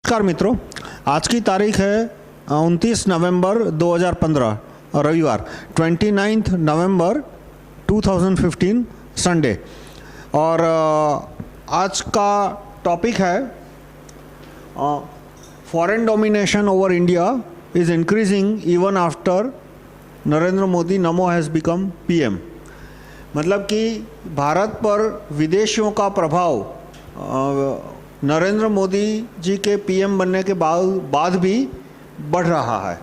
नमस्कार मित्रों, आज की तारीख है 29 नवंबर 2015 रविवार 29 नवंबर 2015 संडे। और आज का टॉपिक है foreign domination over India is increasing even after Narendra Modi NaMo has become PM. मतलब कि भारत पर विदेशियों का प्रभाव नरेंद्र मोदी जी के पीएम बनने के बाद भी बढ़ रहा है,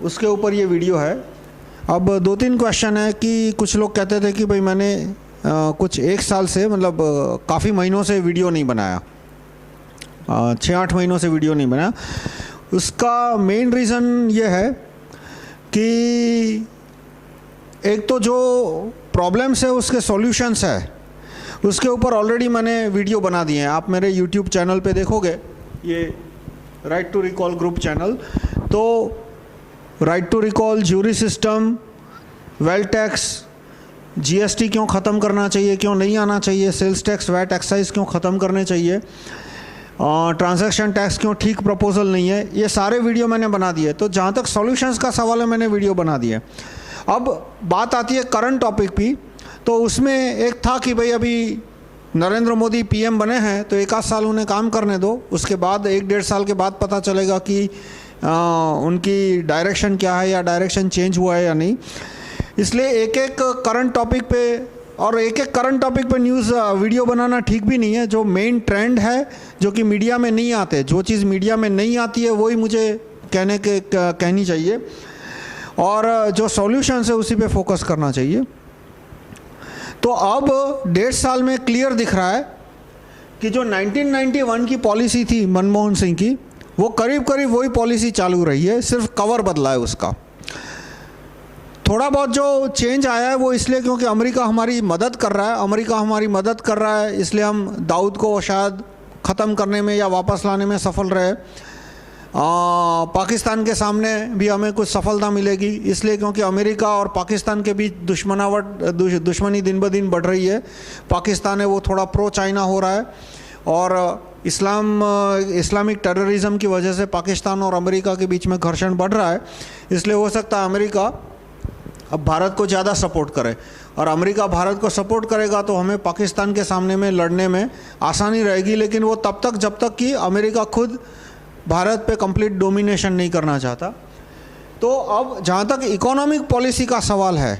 उसके ऊपर ये वीडियो है। अब दो तीन क्वेश्चन है कि कुछ लोग कहते थे कि भाई मैंने कुछ एक साल से मतलब काफ़ी महीनों से वीडियो नहीं बनाया, 6-8 महीनों से वीडियो नहीं बनाया। उसका मेन रीज़न ये है कि एक तो जो प्रॉब्लम्स है उसके सॉल्यूशंस है, उसके ऊपर ऑलरेडी मैंने वीडियो बना दिए हैं। आप मेरे यूट्यूब चैनल पे देखोगे, ये right to recall group channel, तो right to recall, jury system, wealth tax, GST क्यों ख़त्म करना चाहिए, क्यों नहीं आना चाहिए, सेल्स टैक्स, वैट एक्साइज क्यों ख़त्म करने चाहिए, ट्रांजैक्शन टैक्स क्यों ठीक प्रपोजल नहीं है, ये सारे वीडियो मैंने बना दिए। तो जहाँ तक सॉल्यूशंस का सवाल है मैंने वीडियो बना दिए। अब बात आती है करंट टॉपिक पे, तो उसमें एक था कि भाई अभी नरेंद्र मोदी पीएम बने हैं तो एक आध साल उन्हें काम करने दो, उसके बाद 1-1.5 साल के बाद पता चलेगा कि उनकी डायरेक्शन क्या है या डायरेक्शन चेंज हुआ है या नहीं। इसलिए एक एक करंट टॉपिक पे और एक एक करंट टॉपिक पे न्यूज़ वीडियो बनाना ठीक भी नहीं है। जो मेन ट्रेंड है जो कि मीडिया में नहीं आते, जो चीज़ मीडिया में नहीं आती है वही मुझे कहनी चाहिए, और जो सॉल्यूशंस है उसी पे फोकस करना चाहिए। तो अब 1.5 साल में क्लियर दिख रहा है कि जो 1991 की पॉलिसी थी मनमोहन सिंह की, वो करीब करीब वही पॉलिसी चालू रही है, सिर्फ कवर बदला है उसका। थोड़ा बहुत जो चेंज आया है वो इसलिए क्योंकि अमेरिका हमारी मदद कर रहा है, इसलिए हम दाऊद को शायद ख़त्म करने में या वापस लाने में सफल रहे। पाकिस्तान के सामने भी हमें कुछ सफलता मिलेगी, इसलिए क्योंकि अमेरिका और पाकिस्तान के बीच दुश्मनी दिन ब दिन बढ़ रही है। पाकिस्तान है वो थोड़ा प्रो चाइना हो रहा है, और इस्लामिक टेररिज्म की वजह से पाकिस्तान और अमेरिका के बीच में घर्षण बढ़ रहा है। इसलिए हो सकता है अमेरिका अब भारत को ज़्यादा सपोर्ट करे, और अमेरिका भारत को सपोर्ट करेगा तो हमें पाकिस्तान के सामने में लड़ने में आसानी रहेगी। लेकिन वो तब तक जब तक कि अमेरिका खुद भारत पे कंप्लीट डोमिनेशन नहीं करना चाहता। तो अब जहाँ तक इकोनॉमिक पॉलिसी का सवाल है,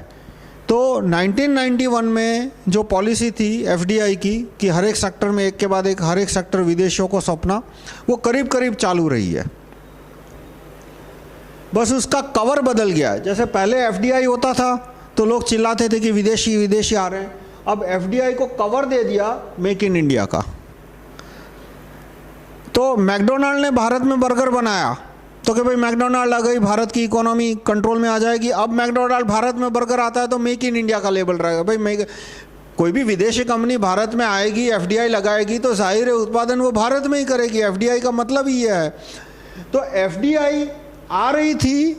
तो 1991 में जो पॉलिसी थी एफडीआई की कि हर एक सेक्टर में एक के बाद एक हर एक सेक्टर विदेशियों को सौंपना, वो करीब करीब चालू रही है, बस उसका कवर बदल गया है। जैसे पहले एफडीआई होता था तो लोग चिल्लाते थे कि विदेशी आ रहे हैं, अब एफडीआई को कवर दे दिया मेक इन इंडिया का। तो मैकडोनाल्ड ने भारत में बर्गर बनाया तो कि भाई मैकडोनाल्ड आ गई, भारत की इकोनॉमी कंट्रोल में आ जाएगी। अब मैकडोनाल्ड भारत में बर्गर आता है तो मेक इन इंडिया का लेबल रहेगा। भाई कोई भी विदेशी कंपनी भारत में आएगी, एफडीआई लगाएगी, तो जाहिर है उत्पादन वो भारत में ही करेगी। एफडीआई का मतलब ही ये है। तो एफडीआई आ रही थी,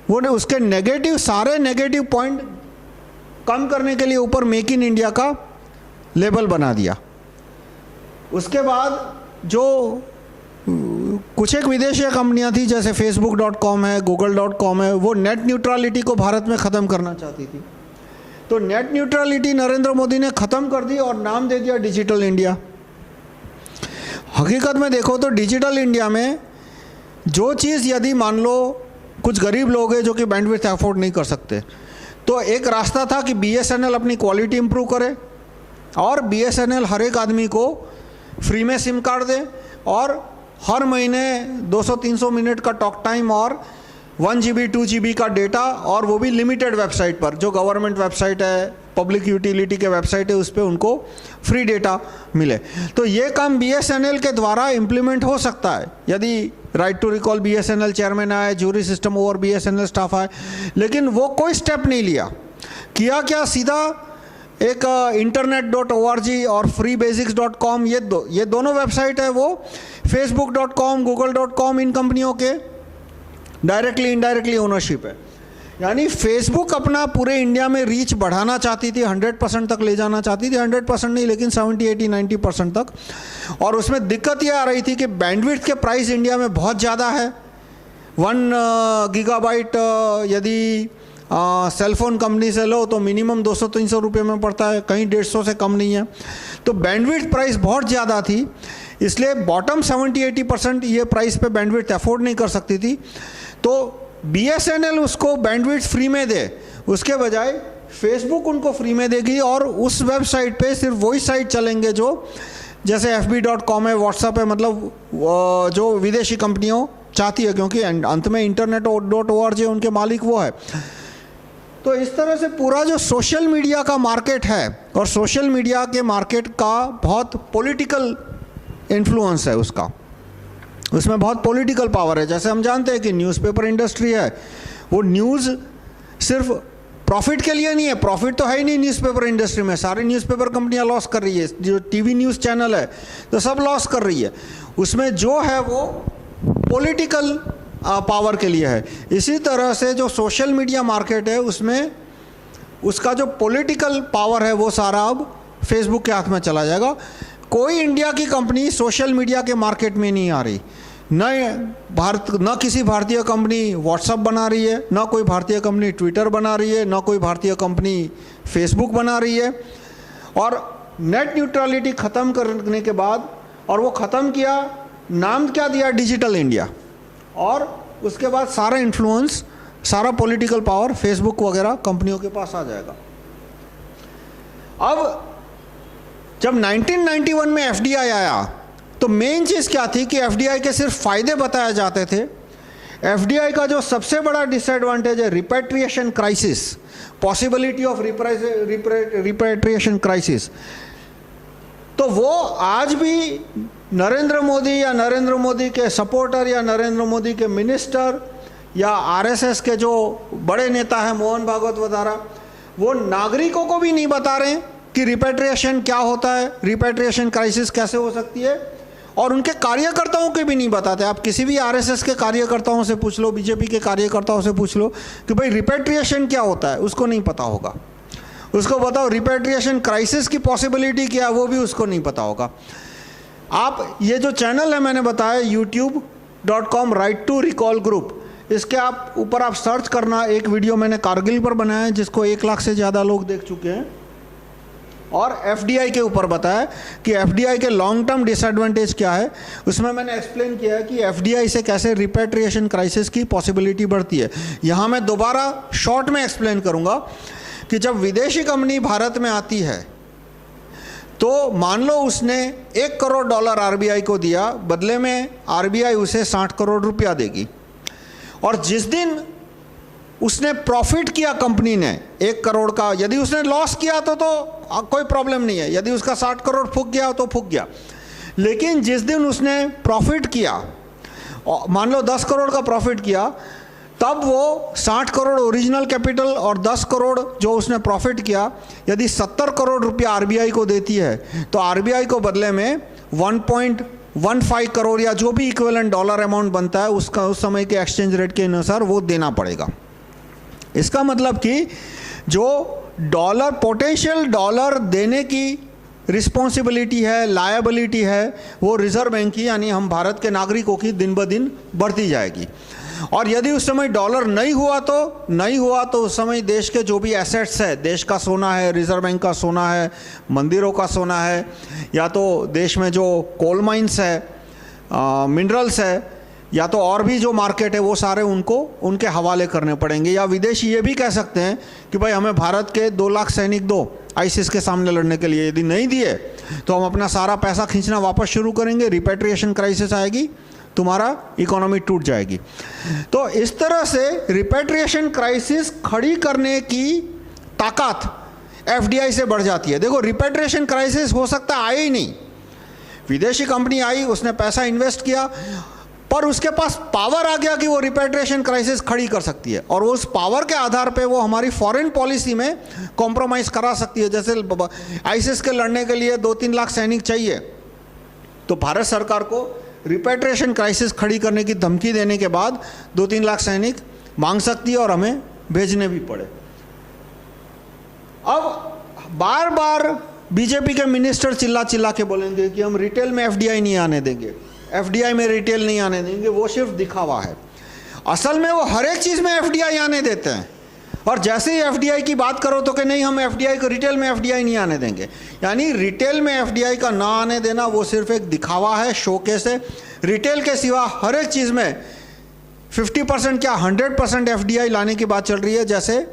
वो उसके सारे नेगेटिव पॉइंट कम करने के लिए ऊपर मेक इन इंडिया का लेबल बना दिया। उसके बाद जो कुछ एक विदेशी कंपनियां थी जैसे facebook.com है, google.com है, वो नेट न्यूट्रलिटी को भारत में ख़त्म करना चाहती थी। तो नेट न्यूट्रलिटी नरेंद्र मोदी ने ख़त्म कर दी और नाम दे दिया डिजिटल इंडिया। हकीकत में देखो तो डिजिटल इंडिया में जो चीज़, यदि मान लो कुछ गरीब लोग हैं जो कि बैंडविड्थ अफोर्ड नहीं कर सकते, तो एक रास्ता था कि बीएसएनएल अपनी क्वालिटी इंप्रूव करे और बीएसएनएल हर एक आदमी को फ्री में सिम कार्ड दे और हर महीने 200-300 मिनट का टॉक टाइम और 1 GB 2 GB का डेटा, और वो भी लिमिटेड वेबसाइट पर, जो गवर्नमेंट वेबसाइट है, पब्लिक यूटिलिटी के वेबसाइट है, उस पर उनको फ्री डेटा मिले। तो ये काम बीएसएनएल के द्वारा इम्प्लीमेंट हो सकता है यदि right to recall BSNL chairman आए, jury system over BSNL staff आए। लेकिन वो कोई स्टेप नहीं लिया। किया क्या, सीधा एक internet.org और freebasics.com, ये दोनों वेबसाइट है वो facebook.com, google.com इन कंपनियों के डायरेक्टली इनडायरेक्टली ओनरशिप है। यानी फेसबुक अपना पूरे इंडिया में रीच बढ़ाना चाहती थी, 100% तक ले जाना चाहती थी, 100% नहीं लेकिन 70, 80, 90% तक। और उसमें दिक्कत ये आ रही थी कि बैंडविड्थ के प्राइस इंडिया में बहुत ज़्यादा है। 1 गीगाबाइट यदि सेलफोन कंपनी से लो तो मिनिमम 200-300 रुपये में पड़ता है, कहीं 150 से कम नहीं है। तो बैंडविड्थ प्राइस बहुत ज़्यादा थी, इसलिए बॉटम 70-80% ये प्राइस पे बैंडविड्थ अफोर्ड नहीं कर सकती थी। तो BSNL उसको बैंडविड्थ फ्री में दे, उसके बजाय फेसबुक उनको फ्री में देगी और उस वेबसाइट पे सिर्फ वही साइट चलेंगे जो जैसे fb.com है, व्हाट्सएप है, मतलब जो विदेशी कंपनियों चाहती है, क्योंकि अंत में internet.org उनके मालिक वो है। तो इस तरह से पूरा जो सोशल मीडिया का मार्केट है, और सोशल मीडिया के मार्केट का बहुत पॉलिटिकल इन्फ्लुएंस है उसका, उसमें बहुत पॉलिटिकल पावर है। जैसे हम जानते हैं कि न्यूज़पेपर इंडस्ट्री है, वो न्यूज़ सिर्फ प्रॉफिट के लिए नहीं है, प्रॉफिट तो है ही नहीं न्यूज़पेपर इंडस्ट्री में, सारी न्यूज़पेपर कंपनियां लॉस कर रही है, जो टीवी न्यूज़ चैनल है तो सब लॉस कर रही है। उसमें जो है वो पॉलिटिकल पावर के लिए है। इसी तरह से जो सोशल मीडिया मार्केट है उसमें उसका जो पॉलिटिकल पावर है वो सारा अब फेसबुक के हाथ में चला जाएगा। कोई इंडिया की कंपनी सोशल मीडिया के मार्केट में नहीं आ रही, न किसी भारतीय कंपनी व्हाट्सएप बना रही है, न कोई भारतीय कंपनी ट्विटर बना रही है, न कोई भारतीय कंपनी फेसबुक बना रही है। और नेट न्यूट्रलिटी ख़त्म करने के बाद, और वो ख़त्म किया, नाम क्या दिया, डिजिटल इंडिया, और उसके बाद सारा इन्फ्लुएंस, सारा पॉलिटिकल पावर फेसबुक वगैरह कंपनियों के पास आ जाएगा। अब जब 1991 में FDI आया तो मेन चीज़ क्या थी कि FDI के सिर्फ फ़ायदे बताए जाते थे। FDI का जो सबसे बड़ा डिसएडवांटेज है repatriation crisis, possibility of repatriation crisis, तो वो आज भी नरेंद्र मोदी या नरेंद्र मोदी के सपोर्टर या नरेंद्र मोदी के मिनिस्टर या RSS के जो बड़े नेता हैं मोहन भागवत वगैरह, वो नागरिकों को भी नहीं बता रहे कि रिपेट्रिएशन क्या होता है, रिपेट्रिएशन क्राइसिस कैसे हो सकती है, और उनके कार्यकर्ताओं के भी नहीं बताते। आप किसी भी RSS के कार्यकर्ताओं से पूछ लो, BJP के कार्यकर्ताओं से पूछ लो कि भाई रिपेट्रिएशन क्या होता है, उसको नहीं पता होगा। उसको बताओ रिपेट्रिएशन क्राइसिस की पॉसिबिलिटी क्या है, वो भी उसको नहीं पता होगा। आप ये जो चैनल है मैंने बताया youtube.com right to recall group, इसके आप ऊपर आप सर्च करना, एक वीडियो मैंने कारगिल पर बनाया है जिसको 1 लाख से ज़्यादा लोग देख चुके हैं, और FDI के ऊपर बताया कि FDI के लॉन्ग टर्म डिसएडवांटेज क्या है। उसमें मैंने एक्सप्लेन किया है कि FDI से कैसे रिपेट्रिएशन क्राइसिस की पॉसिबिलिटी बढ़ती है। यहाँ मैं दोबारा शॉर्ट में एक्सप्लेन करूँगा कि जब विदेशी कंपनी भारत में आती है तो मान लो उसने $1 करोड़ RBI को दिया, बदले में RBI उसे 60 करोड़ रुपया देगी, और जिस दिन उसने प्रॉफिट किया कंपनी ने 1 करोड़ का, यदि उसने लॉस किया तो कोई प्रॉब्लम नहीं है, यदि उसका 60 करोड़ फूक गया तो फूक गया। लेकिन जिस दिन उसने प्रॉफिट किया, मान लो 10 करोड़ का प्रॉफिट किया, तब वो 60 करोड़ ओरिजिनल कैपिटल और 10 करोड़ जो उसने प्रॉफिट किया, यदि 70 करोड़ रुपया RBI को देती है तो RBI को बदले में 1.15 करोड़ या जो भी इक्विवेलेंट डॉलर अमाउंट बनता है उसका उस समय के एक्सचेंज रेट के अनुसार वो देना पड़ेगा। इसका मतलब कि जो डॉलर पोटेंशियल डॉलर देने की रिस्पॉन्सिबिलिटी है, लायबिलिटी है, वो रिजर्व बैंक की यानी हम भारत के नागरिकों की दिन ब दिन बढ़ती जाएगी। और यदि उस समय डॉलर नहीं हुआ तो उस समय देश के जो भी एसेट्स है, देश का सोना है, रिजर्व बैंक का सोना है, मंदिरों का सोना है, या तो देश में जो कोल माइंस है, मिनरल्स है, या तो और भी जो मार्केट है, वो सारे उनको उनके हवाले करने पड़ेंगे। या विदेशी ये भी कह सकते हैं कि भाई हमें भारत के 2 लाख सैनिक दो ISIS के सामने लड़ने के लिए, यदि नहीं दिए तो हम अपना सारा पैसा खींचना वापस शुरू करेंगे, रिपेट्रिएशन क्राइसिस आएगी, तुम्हारा इकोनॉमी टूट जाएगी। तो इस तरह से रिपेट्रिएशन क्राइसिस खड़ी करने की ताकत FDI से बढ़ जाती है। देखो रिपेट्रिएशन क्राइसिस हो सकता आए ही नहीं, विदेशी कंपनी आई, उसने पैसा इन्वेस्ट किया, पर उसके पास पावर आ गया कि वो रिपेट्रिएशन क्राइसिस खड़ी कर सकती है, और उस पावर के आधार पे वो हमारी फॉरेन पॉलिसी में कॉम्प्रोमाइज़ करा सकती है। जैसे ISIS के लड़ने के लिए 2-3 लाख सैनिक चाहिए, तो भारत सरकार को रिपेट्रिएशन क्राइसिस खड़ी करने की धमकी देने के बाद 2-3 लाख सैनिक मांग सकती है और हमें भेजने भी पड़े। अब बार बार बीजेपी के मिनिस्टर चिल्ला चिल्ला के बोलेंगे कि हम रिटेल में एफडीआई नहीं आने देंगे, एफडीआई में रिटेल नहीं आने देंगे, वो सिर्फ दिखावा है। असल में वो हर एक चीज़ में एफडीआई आने देते हैं, और जैसे ही एफडीआई की बात करो तो कि नहीं हम एफडीआई को, रिटेल में एफडीआई नहीं आने देंगे। यानी रिटेल में एफडीआई का ना आने देना वो सिर्फ एक दिखावा है, शोकेस है। रिटेल के सिवा हर एक चीज़ में 50% क्या 100% एफडीआई लाने की बात चल रही है। जैसे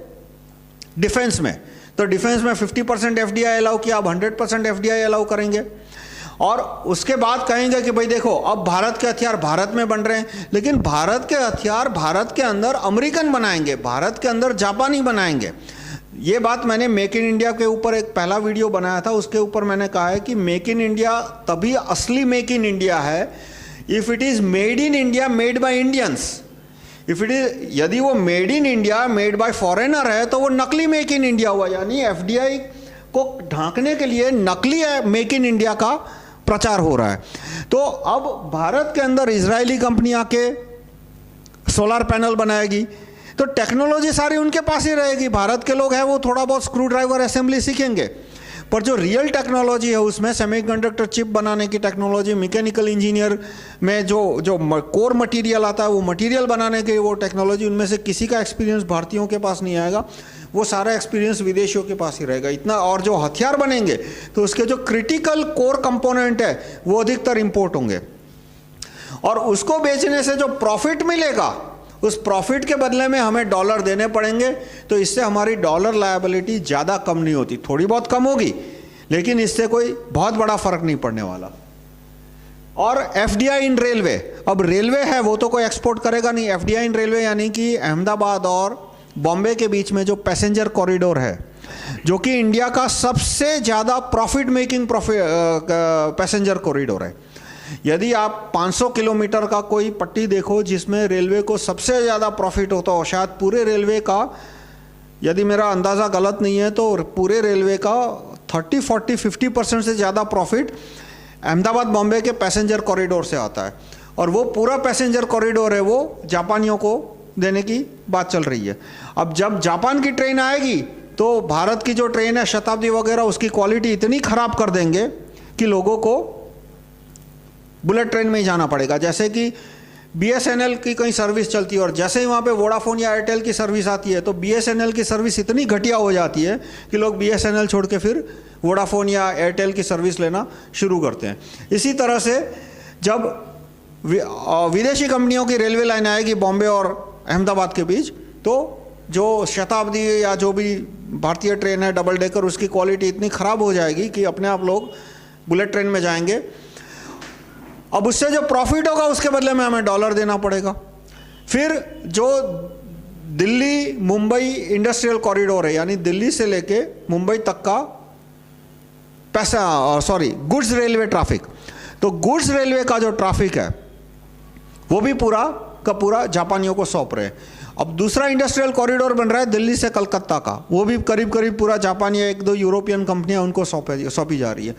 डिफेंस में, तो डिफेंस में 50% एफडीआई अलाउ किया, अब 100% एफडीआई अलाउ करेंगे। और उसके बाद कहेंगे कि भाई देखो अब भारत के हथियार भारत में बन रहे हैं, लेकिन भारत के हथियार भारत के अंदर अमेरिकन बनाएंगे, भारत के अंदर जापानी बनाएंगे। ये बात मैंने मेक इन इंडिया के ऊपर एक पहला वीडियो बनाया था, उसके ऊपर मैंने कहा है कि मेक इन इंडिया तभी असली मेक इन इंडिया है if it is made in India, made by Indians. If it is, यदि वो made in India made by foreigner है तो वो नकली मेक इन इंडिया हुआ, यानी एफडीआई को ढांकने के लिए नकली मेक इन इंडिया का प्रचार हो रहा है। तो अब भारत के अंदर इजरायली कंपनी आके सोलर पैनल बनाएगी, तो टेक्नोलॉजी सारी उनके पास ही रहेगी। भारत के लोग हैं वो थोड़ा बहुत स्क्रू ड्राइवर असेंबली सीखेंगे, पर जो रियल टेक्नोलॉजी है उसमें सेमीकंडक्टर चिप बनाने की टेक्नोलॉजी, मैकेनिकल इंजीनियर में जो कोर मटेरियल आता है वो मटेरियल बनाने की वो टेक्नोलॉजी, उनमें से किसी का एक्सपीरियंस भारतीयों के पास नहीं आएगा, वो सारा एक्सपीरियंस विदेशियों के पास ही रहेगा इतना। और जो हथियार बनेंगे तो उसके जो क्रिटिकल कोर कंपोनेंट है वो अधिकतर इंपोर्ट होंगे, और उसको बेचने से जो प्रॉफिट मिलेगा उस प्रॉफिट के बदले में हमें डॉलर देने पड़ेंगे। तो इससे हमारी डॉलर लायबिलिटी ज़्यादा कम नहीं होती, थोड़ी बहुत कम होगी, लेकिन इससे कोई बहुत बड़ा फर्क नहीं पड़ने वाला। और एफडीआई इन रेलवे, अब रेलवे है वो तो कोई एक्सपोर्ट करेगा नहीं। एफडीआई इन रेलवे यानी कि अहमदाबाद और बॉम्बे के बीच में जो पैसेंजर कॉरिडोर है, जो कि इंडिया का सबसे ज़्यादा प्रॉफिट मेकिंग पैसेंजर कॉरिडोर है। यदि आप 500 किलोमीटर का कोई पट्टी देखो जिसमें रेलवे को सबसे ज़्यादा प्रॉफिट होता हो, शायद पूरे रेलवे का, यदि मेरा अंदाज़ा गलत नहीं है तो पूरे रेलवे का 30, 40, 50% से ज़्यादा प्रॉफिट अहमदाबाद बॉम्बे के पैसेंजर कॉरिडोर से आता है। और वो पूरा पैसेंजर कॉरिडोर है वो जापानियों को देने की बात चल रही है। अब जब जापान की ट्रेन आएगी तो भारत की जो ट्रेन है शताब्दी वगैरह, उसकी क्वालिटी इतनी ख़राब कर देंगे कि लोगों को बुलेट ट्रेन में ही जाना पड़ेगा। जैसे कि बीएसएनएल की कहीं सर्विस चलती है और जैसे ही वहाँ पे वोडाफोन या एयरटेल की सर्विस आती है तो बीएसएनएल की सर्विस इतनी घटिया हो जाती है कि लोग बीएसएनएल छोड़ के फिर वोडाफोन या एयरटेल की सर्विस लेना शुरू करते हैं। इसी तरह से जब विदेशी कंपनियों की रेलवे लाइन आएगी बॉम्बे और अहमदाबाद के बीच, तो जो शताब्दी या जो भी भारतीय ट्रेन है डबल डेकर, उसकी क्वालिटी इतनी ख़राब हो जाएगी कि अपने आप लोग बुलेट ट्रेन में जाएंगे। अब उससे जो प्रॉफिट होगा उसके बदले में हमें डॉलर देना पड़ेगा। फिर जो दिल्ली मुंबई इंडस्ट्रियल कॉरिडोर है, यानी दिल्ली से लेके मुंबई तक का गुड्स रेलवे ट्रैफिक, तो गुड्स रेलवे का जो ट्रैफिक है वो भी पूरा का पूरा जापानियों को सौंप रहे हैं। अब दूसरा इंडस्ट्रियल कॉरिडोर बन रहा है दिल्ली से कलकत्ता का, वो भी करीब करीब पूरा जापानी, एक दो यूरोपियन कंपनियां उनको सौंपी जा रही है।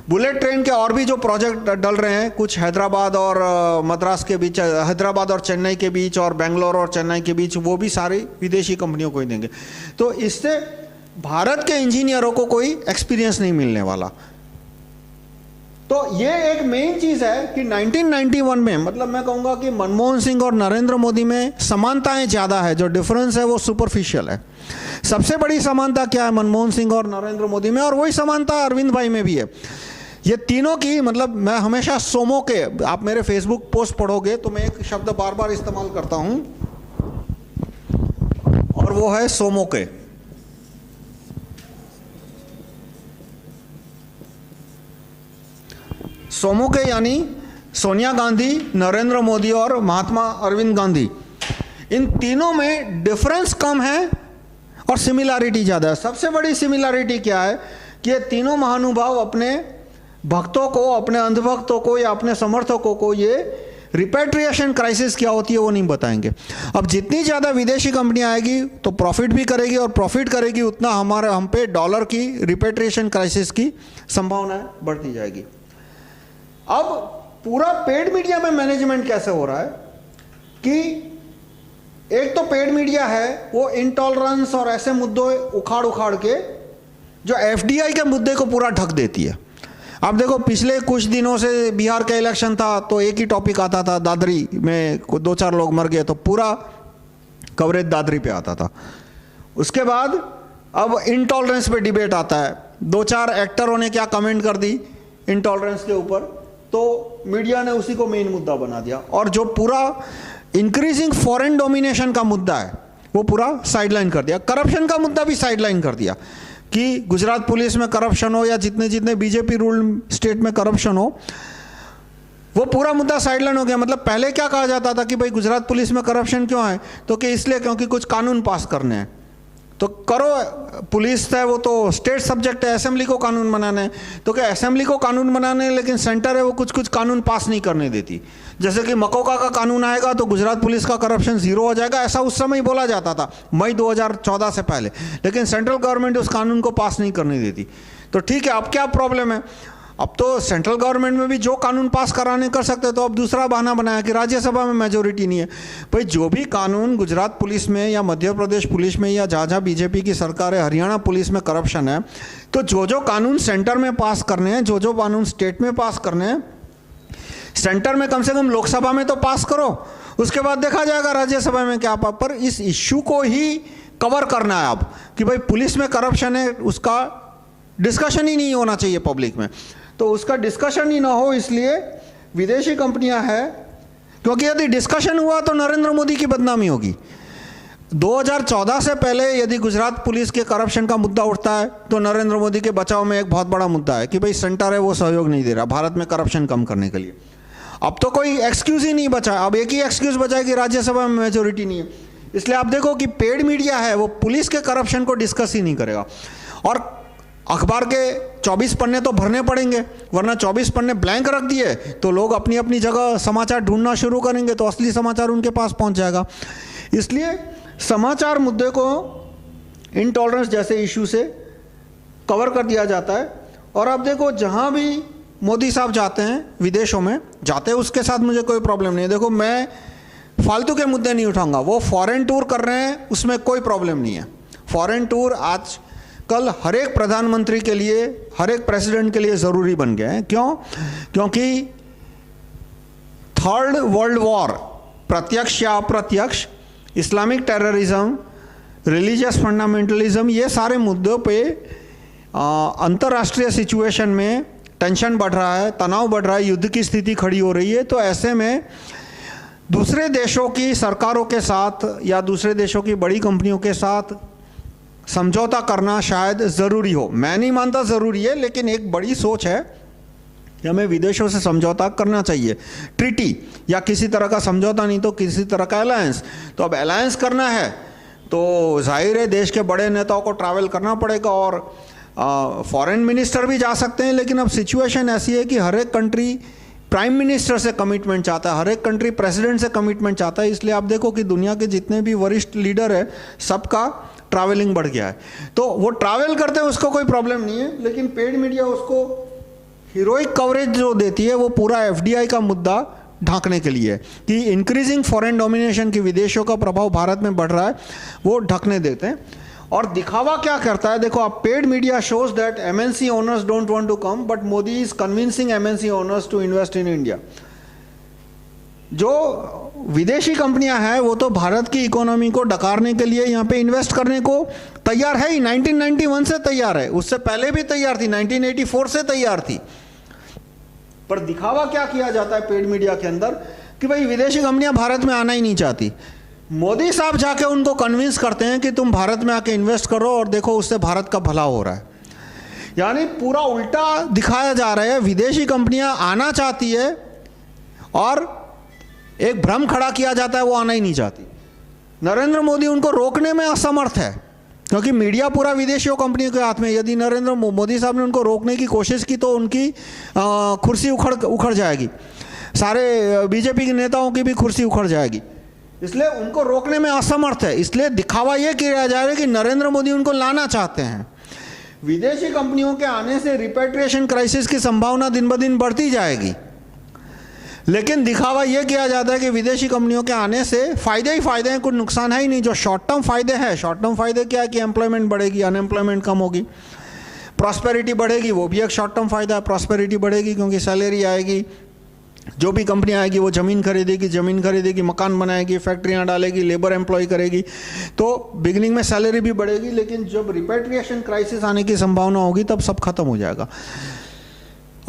बुलेट ट्रेन के और भी जो प्रोजेक्ट डल रहे हैं, कुछ हैदराबाद और मद्रास के बीच, हैदराबाद और चेन्नई के बीच और बेंगलोर और चेन्नई के बीच, वो भी सारी विदेशी कंपनियों को ही देंगे। तो इससे भारत के इंजीनियरों को कोई एक्सपीरियंस नहीं मिलने वाला। तो ये एक मेन चीज़ है कि 1991 में, मतलब मैं कहूँगा कि मनमोहन सिंह और नरेंद्र मोदी में समानताएं ज़्यादा है, जो डिफरेंस है वो सुपरफिशियल है। सबसे बड़ी समानता क्या है मनमोहन सिंह और नरेंद्र मोदी में, और वही समानता अरविंद भाई में भी है। ये तीनों की, मतलब मैं हमेशा सोमो के, आप मेरे फेसबुक पोस्ट पढ़ोगे तो मैं एक शब्द बार बार इस्तेमाल करता हूँ और वो है सोमो के। सोमो के यानी सोनिया गांधी, नरेंद्र मोदी और महात्मा अरविंद गांधी, इन तीनों में डिफरेंस कम है और सिमिलैरिटी ज़्यादा है। सबसे बड़ी सिमिलैरिटी क्या है कि ये तीनों महानुभाव अपने भक्तों को, अपने अंधभक्तों को या अपने समर्थकों को ये रिपेट्रिएशन क्राइसिस क्या होती है वो नहीं बताएंगे। अब जितनी ज़्यादा विदेशी कंपनियां आएगी तो प्रॉफिट भी करेगी, और प्रॉफिट करेगी उतना हम पे डॉलर की रिपेट्रिएशन क्राइसिस की संभावना बढ़ती जाएगी। अब पूरा पेड मीडिया में मैनेजमेंट कैसे हो रहा है कि एक तो पेड मीडिया है, वो इंटॉलरेंस और ऐसे मुद्दों उखाड़ उखाड़ के जो एफडीआई के मुद्दे को पूरा ढक देती है। आप देखो पिछले कुछ दिनों से बिहार का इलेक्शन था तो एक ही टॉपिक आता था, दादरी में 2-4 लोग मर गए तो पूरा कवरेज दादरी पे आता था। उसके बाद अब इंटॉलरेंस पे डिबेट आता है, 2-4 एक्टरों ने क्या कमेंट कर दी इंटॉलरेंस के ऊपर, तो मीडिया ने उसी को मेन मुद्दा बना दिया। और जो पूरा इंक्रीजिंग फॉरेन डोमिनेशन का मुद्दा है वो पूरा साइडलाइन कर दिया। करप्शन का मुद्दा भी साइडलाइन कर दिया कि गुजरात पुलिस में करप्शन हो या जितने जितने बीजेपी रूल स्टेट में करप्शन हो, वो पूरा मुद्दा साइडलाइन हो गया। मतलब पहले क्या कहा जाता था कि भाई गुजरात पुलिस में करप्शन क्यों है, तो कि इसलिए क्योंकि कुछ कानून पास करने हैं, तो करो, पुलिस है वो तो स्टेट सब्जेक्ट है, असेंबली को कानून बनाना है, तो क्या असेंबली को कानून बनाने है, लेकिन सेंटर है वो कुछ कुछ कानून पास नहीं करने देती। जैसे कि मकोका का कानून आएगा तो गुजरात पुलिस का करप्शन 0 हो जाएगा, ऐसा उस समय बोला जाता था मई 2014 से पहले, लेकिन सेंट्रल गवर्नमेंट उस कानून को पास नहीं करने देती। तो ठीक है, अब क्या प्रॉब्लम है, अब तो सेंट्रल गवर्नमेंट में भी जो कानून पास कराने कर सकते, तो अब दूसरा बहाना बनाया कि राज्यसभा में मेजोरिटी नहीं है। भाई जो भी कानून गुजरात पुलिस में या मध्य प्रदेश पुलिस में या जहाँ जहाँ बीजेपी की सरकार है, हरियाणा पुलिस में करप्शन है, तो जो जो कानून सेंटर में पास करने हैं, जो जो कानून स्टेट में पास करने हैं, सेंटर में कम से कम लोकसभा में तो पास करो, उसके बाद देखा जाएगा राज्यसभा में क्या। पर इस इश्यू को ही कवर करना है अब कि भाई पुलिस में करप्शन है, उसका डिस्कशन ही नहीं होना चाहिए पब्लिक में, तो उसका डिस्कशन ही ना हो, इसलिए विदेशी कंपनियां हैं, क्योंकि यदि डिस्कशन हुआ तो नरेंद्र मोदी की बदनामी होगी। 2014 से पहले यदि गुजरात पुलिस के करप्शन का मुद्दा उठता है तो नरेंद्र मोदी के बचाव में एक बहुत बड़ा मुद्दा है कि भाई सेंटर है वो सहयोग नहीं दे रहा भारत में करप्शन कम करने के लिए। अब तो कोई एक्सक्यूज ही नहीं बचा, अब एक ही एक्सक्यूज बचा है कि राज्यसभा में मेजोरिटी नहीं है। इसलिए आप देखो कि पेड मीडिया है वो पुलिस के करप्शन को डिस्कस ही नहीं करेगा, और अखबार के 24 पन्ने तो भरने पड़ेंगे, वरना 24 पन्ने ब्लैंक रख दिए तो लोग अपनी अपनी जगह समाचार ढूंढना शुरू करेंगे, तो असली समाचार उनके पास पहुंच जाएगा। इसलिए समाचार मुद्दे को इंटॉलरेंस जैसे इशू से कवर कर दिया जाता है। और अब देखो जहां भी मोदी साहब जाते हैं, विदेशों में जाते हैं, उसके साथ मुझे कोई प्रॉब्लम नहीं है। देखो मैं फालतू के मुद्दे नहीं उठाऊंगा, वो फॉरेन टूर कर रहे हैं उसमें कोई प्रॉब्लम नहीं है। फॉरेन टूर आज कल हर एक प्रधानमंत्री के लिए, हर एक प्रेसिडेंट के लिए ज़रूरी बन गए हैं। क्यों? क्योंकि थर्ड वर्ल्ड वॉर, प्रत्यक्ष या अप्रत्यक्ष, इस्लामिक टेररिज्म, रिलीजियस फंडामेंटलिज्म, ये सारे मुद्दों पे अंतर्राष्ट्रीय सिचुएशन में टेंशन बढ़ रहा है, तनाव बढ़ रहा है, युद्ध की स्थिति खड़ी हो रही है। तो ऐसे में दूसरे देशों की सरकारों के साथ या दूसरे देशों की बड़ी कंपनियों के साथ समझौता करना शायद ज़रूरी हो। मैं नहीं मानता ज़रूरी है, लेकिन एक बड़ी सोच है कि हमें विदेशों से समझौता करना चाहिए, ट्रीटी या किसी तरह का समझौता, नहीं तो किसी तरह का अलायंस। तो अब अलायंस करना है तो जाहिर है देश के बड़े नेताओं को ट्रैवल करना पड़ेगा, और फॉरेन मिनिस्टर भी जा सकते हैं। लेकिन अब सिचुएशन ऐसी है कि हर एक कंट्री प्राइम मिनिस्टर से कमिटमेंट चाहता है, हर एक कंट्री प्रेसिडेंट से कमिटमेंट चाहता है। इसलिए आप देखो कि दुनिया के जितने भी वरिष्ठ लीडर है सबका ट्रैवलिंग बढ़ गया है। तो वो ट्रैवल करते हैं, उसको कोई प्रॉब्लम नहीं है, लेकिन पेड मीडिया उसको हीरोइक कवरेज जो देती है वो पूरा एफडीआई का मुद्दा ढांकने के लिए है कि इंक्रीजिंग फॉरेन डोमिनेशन की, विदेशों का प्रभाव भारत में बढ़ रहा है, वो ढकने देते हैं। और दिखावा क्या करता है, देखो आप, paid media shows that MNC owners don't want to come but Modi is convincing MNC owners to invest in India. जो विदेशी कंपनियां हैं वो तो भारत की इकोनॉमी को डकारने के लिए यहाँ पे इन्वेस्ट करने को तैयार है ही, 1991 से तैयार है, उससे पहले भी तैयार थी, 1984 से तैयार थी। पर दिखावा क्या किया जाता है पेड मीडिया के अंदर कि भाई विदेशी कंपनियां भारत में आना ही नहीं चाहती। मोदी साहब जाके उनको कन्विंस करते हैं कि तुम भारत में आके इन्वेस्ट करो और देखो उससे भारत का भला हो रहा है। यानी पूरा उल्टा दिखाया जा रहा है, विदेशी कंपनियां आना चाहती है और एक भ्रम खड़ा किया जाता है वो आना ही नहीं चाहती। नरेंद्र मोदी उनको रोकने में असमर्थ है क्योंकि मीडिया पूरा विदेशियों कंपनियों के हाथ में। यदि नरेंद्र मोदी साहब ने उनको रोकने की कोशिश की तो उनकी कुर्सी उखड़ जाएगी, सारे बीजेपी के नेताओं की भी कुर्सी उखड़ जाएगी, इसलिए उनको रोकने में असमर्थ है। इसलिए दिखावा यह किया जा रहा है कि नरेंद्र मोदी उनको लाना चाहते हैं। विदेशी कंपनियों के आने से रिपेट्रिएशन क्राइसिस की संभावना दिन ब दिन बढ़ती जाएगी, लेकिन दिखावा ये किया जाता है कि विदेशी कंपनियों के आने से फायदे ही फायदे हैं, कुछ नुकसान है ही नहीं। जो शॉर्ट टर्म फायदे हैं, शॉर्ट टर्म फायदे क्या है कि एम्प्लॉयमेंट बढ़ेगी, अनएम्प्लॉयमेंट कम होगी, प्रॉस्पेरिटी बढ़ेगी, वो भी एक शॉर्ट टर्म फायदा है। प्रॉस्पेरिटी बढ़ेगी क्योंकि सैलरी आएगी, जो भी कंपनी आएगी वो ज़मीन खरीदेगी, मकान बनाएगी, फैक्ट्रियाँ डालेगी, लेबर एम्प्लॉय करेगी, तो बिगिनिंग में सैलरी भी बढ़ेगी। लेकिन जब रिपेट्रिएशन क्राइसिस आने की संभावना होगी तब सब खत्म हो जाएगा।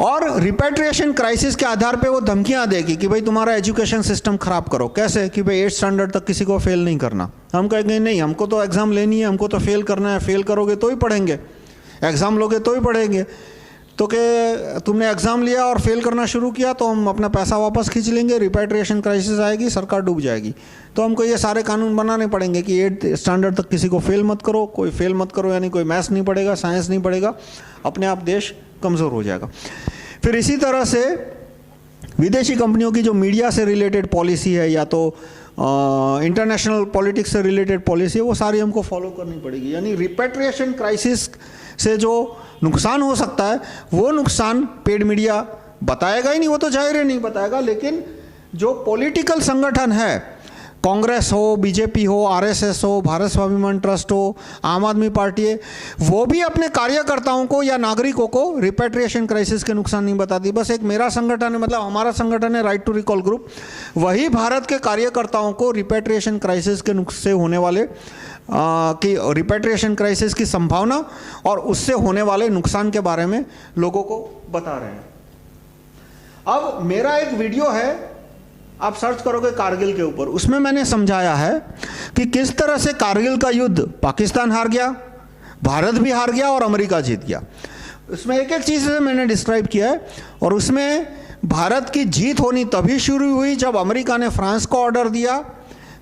और रिपेट्रिएशन क्राइसिस के आधार पे वो धमकियां देगी कि भाई तुम्हारा एजुकेशन सिस्टम खराब करो। कैसे? कि भाई 8th स्टैंडर्ड तक किसी को फेल नहीं करना। हम कहेंगे नहीं, हमको तो एग्ज़ाम लेनी है, हमको तो फेल करना है, फेल करोगे तो ही पढ़ेंगे, एग्ज़ाम लोगे तो ही पढ़ेंगे। तो कि तुमने एग्ज़ाम लिया और फेल करना शुरू किया तो हम अपना पैसा वापस खींच लेंगे, रिपेट्रिएशन क्राइसिस आएगी, सरकार डूब जाएगी। तो हमको ये सारे कानून बनाने पड़ेंगे कि 8th स्टैंडर्ड तक किसी को फेल मत करो, कोई फेल मत करो, यानी कोई मैथ्स नहीं पढ़ेगा, साइंस नहीं पढ़ेगा, अपने आप देश कमज़ोर हो जाएगा। फिर इसी तरह से विदेशी कंपनियों की जो मीडिया से रिलेटेड पॉलिसी है या तो इंटरनेशनल पॉलिटिक्स से रिलेटेड पॉलिसी है, वो सारी हमको फॉलो करनी पड़ेगी। यानी रिपेट्रिएशन क्राइसिस से जो नुकसान हो सकता है वो नुकसान पेड मीडिया बताएगा ही नहीं, वो तो जाहिर है नहीं बताएगा। लेकिन जो पॉलिटिकल संगठन है, कांग्रेस हो, बीजेपी हो, आरएसएस हो, भारत स्वाभिमान ट्रस्ट हो, आम आदमी पार्टी है, वो भी अपने कार्यकर्ताओं को या नागरिकों को रिपेट्रिएशन क्राइसिस के नुकसान नहीं बताती। बस एक मेरा संगठन है, मतलब हमारा संगठन है राइट टू रिकॉल ग्रुप, वही भारत के कार्यकर्ताओं को रिपेट्रिएशन क्राइसिस के से होने वाले कि रिपेट्रिएशन क्राइसिस की संभावना और उससे होने वाले नुकसान के बारे में लोगों को बता रहे हैं। अब मेरा एक वीडियो है, आप सर्च करोगे कारगिल के ऊपर, उसमें मैंने समझाया है कि किस तरह से कारगिल का युद्ध पाकिस्तान हार गया, भारत भी हार गया और अमेरिका जीत गया। उसमें एक एक चीज़ से मैंने डिस्क्राइब किया है। और उसमें भारत की जीत होनी तभी शुरू हुई जब अमेरिका ने फ्रांस को ऑर्डर दिया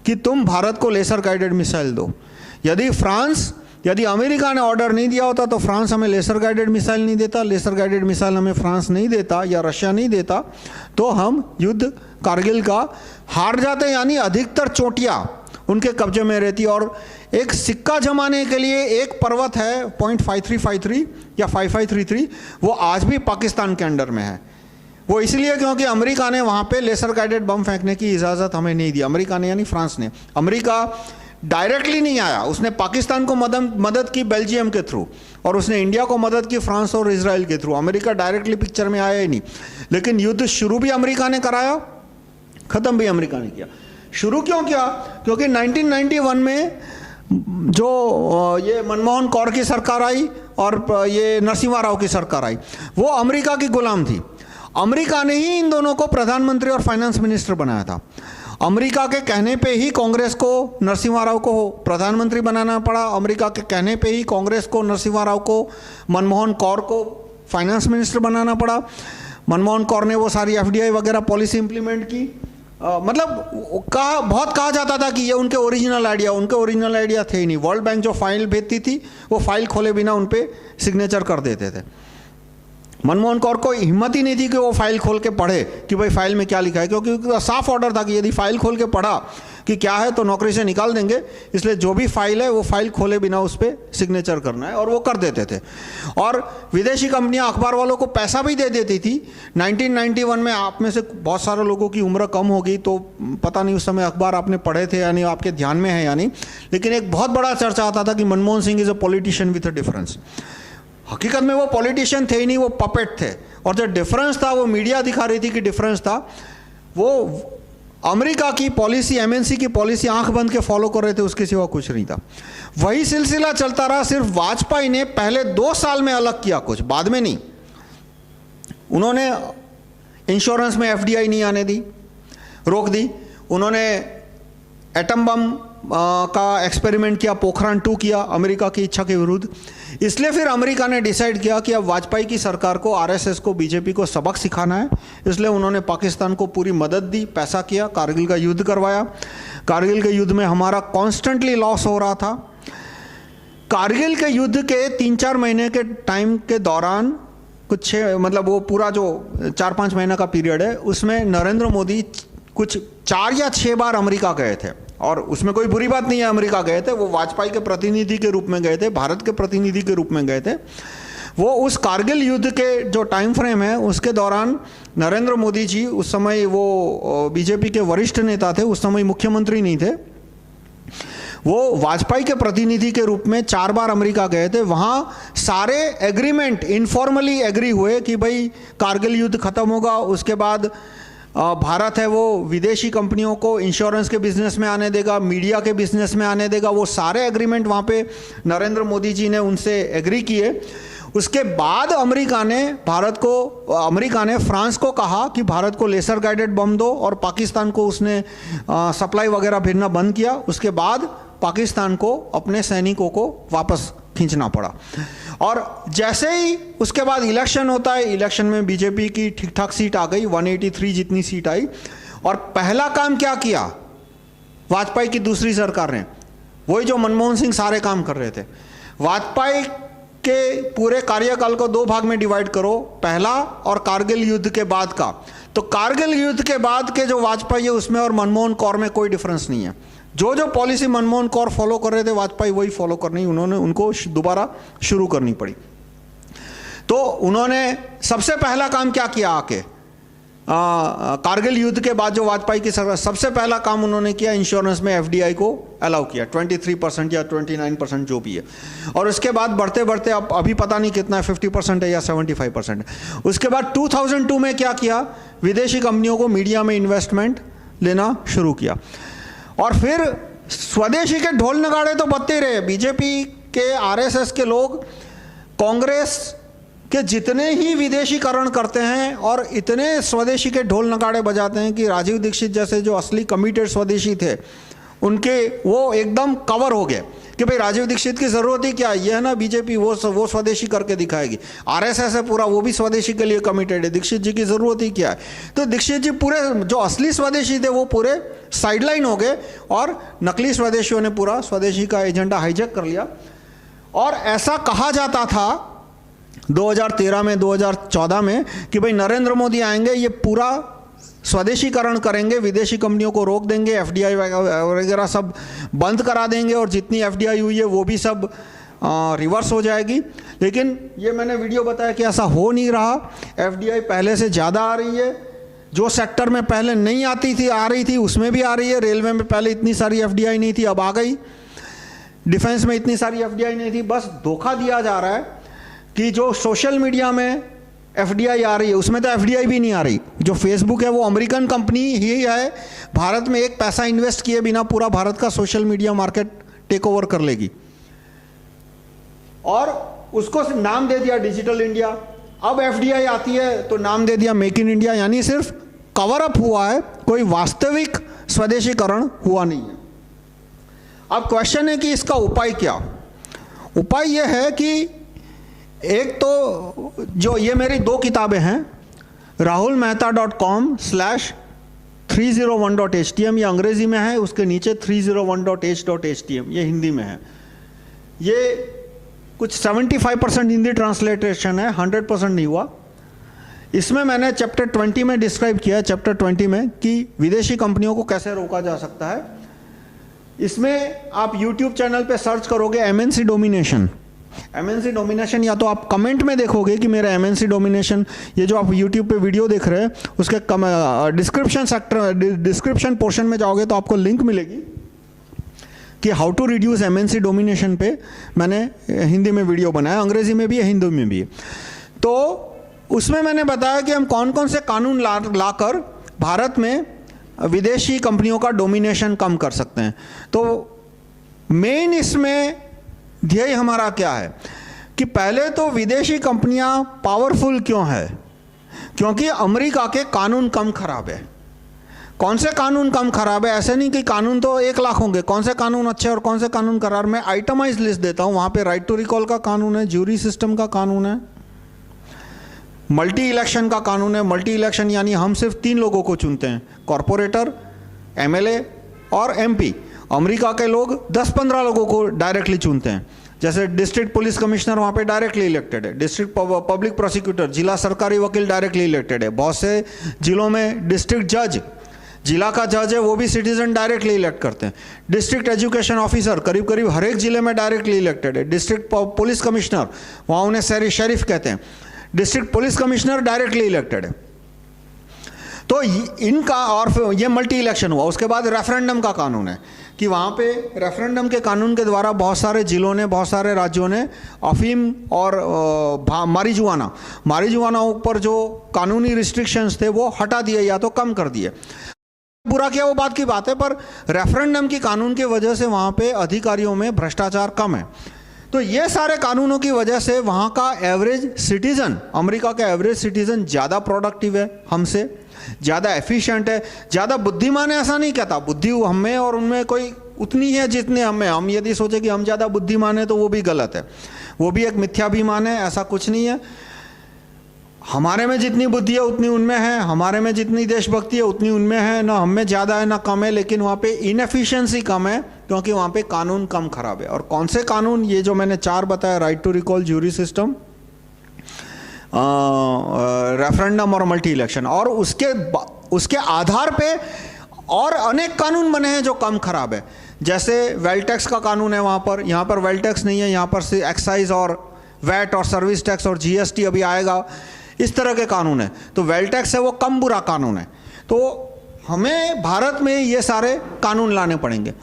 कि तुम भारत को लेसर गाइडेड मिसाइल दो। यदि अमेरिका ने ऑर्डर नहीं दिया होता तो फ्रांस हमें लेसर गाइडेड मिसाइल नहीं देता, लेसर गाइडेड मिसाइल हमें फ्रांस नहीं देता या रशिया नहीं देता, तो हम युद्ध कारगिल का हार जाते। यानी अधिकतर चोटियाँ उनके कब्जे में रहती। और एक सिक्का जमाने के लिए एक पर्वत है .5353 या 5533, वो आज भी पाकिस्तान के अंडर में है। वो इसलिए क्योंकि अमेरिका ने वहाँ पे लेसर गाइडेड बम फेंकने की इजाज़त हमें नहीं दी। अमेरिका ने यानी फ्रांस ने। अमेरिका डायरेक्टली नहीं आया, उसने पाकिस्तान को मदद की बेल्जियम के थ्रू, और उसने इंडिया को मदद की फ्रांस और इजराइल के थ्रू। अमेरिका डायरेक्टली पिक्चर में आया ही नहीं। लेकिन युद्ध शुरू भी अमेरिका ने कराया, ख़त्म भी अमेरिका ने किया। शुरू क्यों किया? क्योंकि 1991 में जो ये मनमोहन कौर की सरकार आई और ये नरसिम्हा राव की सरकार आई, वो अमेरिका की गुलाम थी। अमेरिका ने ही इन दोनों को प्रधानमंत्री और फाइनेंस मिनिस्टर बनाया था। अमेरिका के कहने पे ही कांग्रेस को नरसिम्हा राव को प्रधानमंत्री बनाना पड़ा। अमेरिका के कहने पे ही कांग्रेस को नरसिम्हा राव को, मनमोहन कौर को फाइनेंस मिनिस्टर बनाना पड़ा। मनमोहन कौर ने वो सारी एफडीआई वगैरह पॉलिसी इंप्लीमेंट की। मतलब बहुत कहा जाता था कि ये उनके ओरिजिनल आइडिया थे ही नहीं। वर्ल्ड बैंक जो फाइल भेजती थी वो फाइल खोले बिना उन पे सिग्नेचर कर देते थे। मनमोहन कौर को हिम्मत ही नहीं थी कि वो फाइल खोल के पढ़े कि भाई फाइल में क्या लिखा है, क्योंकि साफ ऑर्डर था कि यदि फाइल खोल के पढ़ा कि क्या है तो नौकरी से निकाल देंगे। इसलिए जो भी फाइल है वो फाइल खोले बिना उस पर सिग्नेचर करना है, और वो कर देते थे। और विदेशी कंपनियां अखबार वालों को पैसा भी दे देती थी। 1991 में आप में से बहुत सारे लोगों की उम्र कम होगी, तो पता नहीं उस समय अखबार आपने पढ़े थे यानी आपके ध्यान में है यानी, लेकिन एक बहुत बड़ा चर्चा आता था कि Manmohan Singh is a politician with a difference. हकीकत में वो पॉलिटिशियन थे ही नहीं, वो पपेट थे। और जो डिफरेंस था वो मीडिया दिखा रही थी कि डिफरेंस था, वो अमेरिका की पॉलिसी, एमएनसी की पॉलिसी आंख बंद के फॉलो कर रहे थे, उसके सिवा कुछ नहीं था। वही सिलसिला चलता रहा। सिर्फ वाजपेयी ने पहले 2 साल में अलग किया कुछ, बाद में नहीं। उन्होंने इंश्योरेंस में एफडीआई नहीं आने दी, रोक दी। उन्होंने एटम बम का एक्सपेरिमेंट किया, पोखरण 2 किया अमेरिका की इच्छा के विरुद्ध। इसलिए फिर अमेरिका ने डिसाइड किया कि अब वाजपेयी की सरकार को, आरएसएस को, बीजेपी को सबक सिखाना है। इसलिए उन्होंने पाकिस्तान को पूरी मदद दी, पैसा किया, कारगिल का युद्ध करवाया। कारगिल के युद्ध में हमारा कॉन्स्टेंटली लॉस हो रहा था। कारगिल के युद्ध के 3-4 महीने के टाइम के दौरान, कुछ मतलब वो पूरा जो 4-5 महीने का पीरियड है, उसमें नरेंद्र मोदी कुछ 4 या 6 बार अमेरिका गए थे। और उसमें कोई बुरी बात नहीं है, अमेरिका गए थे। वो वाजपेयी के प्रतिनिधि के रूप में गए थे, भारत के प्रतिनिधि के रूप में गए थे। वो उस कारगिल युद्ध के जो टाइम फ्रेम है उसके दौरान नरेंद्र मोदी जी, उस समय वो बीजेपी के वरिष्ठ नेता थे, उस समय मुख्यमंत्री नहीं थे, वो वाजपेयी के प्रतिनिधि के रूप में 4 बार अमेरिका गए थे। वहाँ सारे एग्रीमेंट इनफॉर्मली एग्री हुए कि भाई कारगिल युद्ध खत्म होगा, उसके बाद भारत है वो विदेशी कंपनियों को इंश्योरेंस के बिजनेस में आने देगा, मीडिया के बिजनेस में आने देगा। वो सारे एग्रीमेंट वहाँ पे नरेंद्र मोदी जी ने उनसे एग्री किए। उसके बाद अमेरिका ने फ्रांस को कहा कि भारत को लेसर गाइडेड बम दो, और पाकिस्तान को उसने सप्लाई वगैरह भेजना बंद किया। उसके बाद पाकिस्तान को अपने सैनिकों को वापस खींचना पड़ा। और जैसे ही उसके बाद इलेक्शन होता है, इलेक्शन में बीजेपी की ठीक ठाक सीट आ गई, 183 जितनी सीट आई। और पहला काम क्या किया वाजपेयी की दूसरी सरकार ने, वही जो मनमोहन सिंह सारे काम कर रहे थे। वाजपेयी के पूरे कार्यकाल को 2 भाग में डिवाइड करो, पहला और कारगिल युद्ध के बाद का। तो कारगिल युद्ध के बाद के जो वाजपेयी है उसमें और मनमोहन कौर में कोई डिफरेंस नहीं है। जो पॉलिसी मनमोहन कौर फॉलो कर रहे थे वाजपेयी वही फॉलो करनी, उनको दोबारा शुरू करनी पड़ी। तो उन्होंने सबसे पहला काम क्या किया आके, कारगिल युद्ध के बाद जो वाजपेयी की सरकार, सबसे पहला काम उन्होंने किया, इंश्योरेंस में एफडीआई को अलाउ किया, 23% या 29% जो भी है। और उसके बाद बढ़ते बढ़ते अब अभी पता नहीं कितना 50% है या 75%। उसके बाद 2002 में क्या किया, विदेशी कंपनियों को मीडिया में इन्वेस्टमेंट लेना शुरू किया। और फिर स्वदेशी के ढोल नगाड़े तो बजते ही रहे। बीजेपी के, आरएसएस के लोग कांग्रेस के जितने ही विदेशीकरण करते हैं और इतने स्वदेशी के ढोल नगाड़े बजाते हैं कि राजीव दीक्षित जैसे जो असली कमिटेड स्वदेशी थे उनके वो एकदम कवर हो गए कि भाई राजीव दीक्षित की ज़रूरत ही क्या है, ये है ना बीजेपी, वो स्वदेशी करके दिखाएगी। आरएसएस है पूरा, वो भी स्वदेशी के लिए कमिटेड है, दीक्षित जी की ज़रूरत ही क्या है। तो दीक्षित जी पूरे जो असली स्वदेशी थे वो पूरे साइडलाइन हो गए और नकली स्वदेशियों ने पूरा स्वदेशी का एजेंडा हाईजैक कर लिया। और ऐसा कहा जाता था 2013 में, 2014 में कि भाई नरेंद्र मोदी आएंगे, ये पूरा स्वदेशीकरण करेंगे, विदेशी कंपनियों को रोक देंगे, एफडीआई वगैरह सब बंद करा देंगे और जितनी एफडीआई हुई है वो भी सब रिवर्स हो जाएगी। लेकिन ये मैंने वीडियो बताया कि ऐसा हो नहीं रहा। एफडीआई पहले से ज़्यादा आ रही है, जो सेक्टर में पहले नहीं आती थी आ रही थी उसमें भी आ रही है। रेलवे में पहले इतनी सारी एफडीआई नहीं थी, अब आ गई। डिफेंस में इतनी सारी एफडीआई नहीं थी। बस धोखा दिया जा रहा है कि जो सोशल मीडिया में एफडीआई आ रही है उसमें तो एफडीआई भी नहीं आ रही। जो फेसबुक है वो अमेरिकन कंपनी ही है, भारत में एक पैसा इन्वेस्ट किए बिना पूरा भारत का social media market take over कर लेगी। और उसको नाम दे दिया डिजिटल इंडिया। अब एफडीआई आती है तो नाम दे दिया मेक इन इंडिया, यानी सिर्फ कवर अप हुआ है, कोई वास्तविक स्वदेशीकरण हुआ नहीं है। अब क्वेश्चन है कि इसका उपाय क्या। उपाय यह है कि एक तो जो ये मेरी 2 किताबें हैं, rahulmehta.com/301.htm, ये अंग्रेजी में है, उसके नीचे 301.h.htm ये हिंदी में है। ये कुछ 75% हिंदी ट्रांसलेटेशन है, 100% नहीं हुआ। इसमें मैंने चैप्टर 20 में डिस्क्राइब किया, चैप्टर 20 में, कि विदेशी कंपनियों को कैसे रोका जा सकता है। इसमें आप YouTube चैनल पे सर्च करोगे एमएनसी डोमिनेशन, एमएनसी डोमिनेशन, या तो आप कमेंट में देखोगे कि मेरा एमएनसी डोमिनेशन, ये जो आप YouTube पे वीडियो देख रहे हैं उसके डिस्क्रिप्शन पोर्शन में जाओगे तो आपको लिंक मिलेगी कि how to reduce MNC domination पे मैंने हिंदी में वीडियो बनाया, अंग्रेजी में भी है, हिंदी में भी है। तो उसमें मैंने बताया कि हम कौन कौन से कानून लाकर भारत में विदेशी कंपनियों का डोमिनेशन कम कर सकते हैं। तो मेन इसमें ध्येय हमारा क्या है कि पहले तो विदेशी कंपनियां पावरफुल क्यों है, क्योंकि अमेरिका के कानून कम खराब है। कौन से कानून कम खराब है, ऐसे नहीं कि कानून तो 1 लाख होंगे, कौन से कानून अच्छे और कौन से कानून खराब। मैं आइटमाइज लिस्ट देता हूं, वहां पे राइट टू रिकॉल का कानून है, ज्यूरी सिस्टम का कानून है, मल्टी इलेक्शन का कानून है। मल्टी इलेक्शन यानी हम सिर्फ 3 लोगों को चुनते हैं, कॉरपोरेटर, एमएलए और एमपी। अमेरिका के लोग 10-15 लोगों को डायरेक्टली चुनते हैं। जैसे डिस्ट्रिक्ट पुलिस कमिश्नर वहाँ पे डायरेक्टली इलेक्टेड है, डिस्ट्रिक्ट पब्लिक प्रोसिक्यूटर, जिला सरकारी वकील डायरेक्टली इलेक्टेड है, बहुत से जिलों में डिस्ट्रिक्ट जज जिला का जज है वो भी सिटीजन डायरेक्टली इलेक्ट करते हैं। डिस्ट्रिक्ट एजुकेशन ऑफिसर करीब करीब हर एक जिले में डायरेक्टली इलेक्टेड है। डिस्ट्रिक्ट पुलिस कमिश्नर, वहाँ उन्हें शेरिफ कहते हैं, district police commissioner directly elected है। तो इनका, और ये मल्टी इलेक्शन हुआ। उसके बाद रेफरेंडम का कानून है कि वहाँ पे रेफरेंडम के कानून के द्वारा बहुत सारे जिलों ने, बहुत सारे राज्यों ने अफीम और मारिजुआना ऊपर जो कानूनी रिस्ट्रिक्शंस थे वो हटा दिए या तो कम कर दिए। बुरा किया वो बात की बात है, पर रेफरेंडम की कानून की वजह से वहाँ पे अधिकारियों में भ्रष्टाचार कम है। तो ये सारे कानूनों की वजह से वहाँ का एवरेज सिटीजन, अमेरिका का एवरेज सिटीजन ज़्यादा प्रोडक्टिव है हमसे, ज़्यादा एफिशिएंट है, ज़्यादा बुद्धिमान है। ऐसा नहीं कहता, बुद्धि हमें और उनमें कोई उतनी है जितने हमें। हम यदि सोचे कि हम ज़्यादा बुद्धिमान है तो वो भी गलत है, वो भी एक मिथ्याभिमान है। ऐसा कुछ नहीं है। हमारे में जितनी बुद्धि है उतनी उनमें है, हमारे में जितनी देशभक्ति है उतनी उनमें है। ना हम में ज़्यादा है ना कम है, लेकिन वहाँ पे इनएफिशिएंसी कम है क्योंकि वहाँ पे कानून कम खराब है। और कौन से कानून? ये जो मैंने 4 बताया, right to recall, jury system, referendum और मल्टी इलेक्शन। और उसके आधार पे और अनेक कानून बने हैं जो कम खराब है। जैसे वेल टैक्स का कानून है वहाँ पर, यहाँ पर वेल टैक्स नहीं है, यहाँ पर से एक्साइज और वैट और सर्विस टैक्स और जीएसटी अभी आएगा, इस तरह के कानून है। तो वेल टैक्स है वो कम बुरा कानून है। तो हमें भारत में ये सारे कानून लाने पड़ेंगे।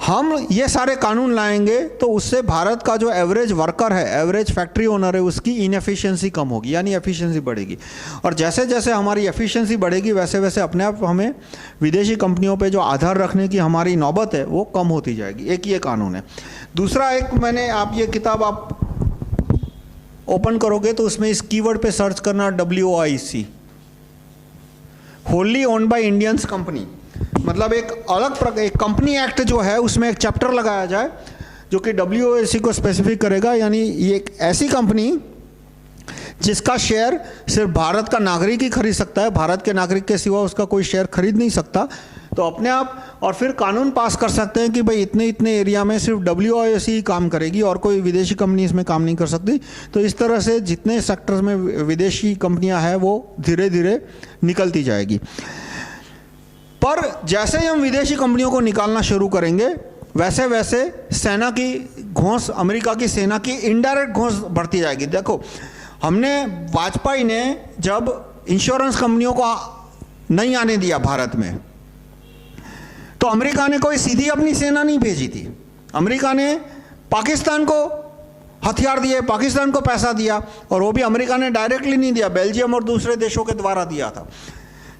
हम ये सारे कानून लाएंगे तो उससे भारत का जो एवरेज वर्कर है, एवरेज फैक्ट्री ओनर है, उसकी इनएफिशिएंसी कम होगी, यानी एफिशिएंसी बढ़ेगी। और जैसे जैसे हमारी एफिशिएंसी बढ़ेगी वैसे वैसे अपने आप हमें विदेशी कंपनियों पे जो आधार रखने की हमारी नौबत है वो कम होती जाएगी। एक ये कानून है। दूसरा, एक मैंने, आप ये किताब आप ओपन करोगे तो उसमें इस कीवर्ड पे सर्च करना, WOIC, wholly owned by Indians company. मतलब एक अलग एक कंपनी एक्ट जो है उसमें एक चैप्टर लगाया जाए जो कि WOIC को स्पेसिफिक करेगा। यानी ये एक ऐसी कंपनी जिसका शेयर सिर्फ भारत का नागरिक ही खरीद सकता है, भारत के नागरिक के सिवा उसका कोई शेयर खरीद नहीं सकता। तो अपने आप, और फिर कानून पास कर सकते हैं कि भाई इतने इतने एरिया में सिर्फ WOIC ही काम करेगी और कोई विदेशी कंपनी इसमें काम नहीं कर सकती। तो इस तरह से जितने सेक्टर्स में विदेशी कंपनियां हैं वो धीरे धीरे निकलती जाएगी। पर जैसे ही हम विदेशी कंपनियों को निकालना शुरू करेंगे वैसे वैसे सेना की घोंस, अमेरिका की सेना की इनडायरेक्ट घोंस बढ़ती जाएगी। देखो, हमने, वाजपेयी ने जब इंश्योरेंस कंपनियों को नहीं आने दिया भारत में, तो अमेरिका ने कोई सीधी अपनी सेना नहीं भेजी थी। अमेरिका ने पाकिस्तान को हथियार दिए, पाकिस्तान को पैसा दिया, और वो भी अमेरिका ने डायरेक्टली नहीं दिया, बेल्जियम और दूसरे देशों के द्वारा दिया था।